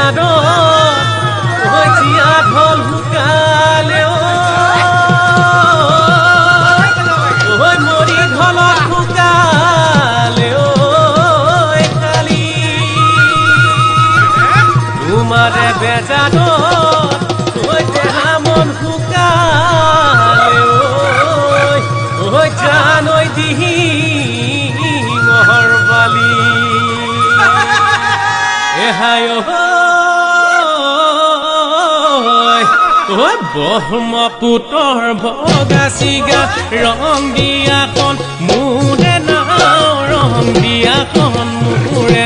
বেজানো জীয়া ঢল শুকালে মৰি ঢলত শুকালে খালি তোমাৰে বেজানো দেহা মন শুকালে জানৈ দিহি মহৰ বালি এহাই ব্ৰহ্মপুত্ৰৰ বগা চিগা ৰং দিয়াখন মোৰে নাও ৰং দিয়াখন মোৰে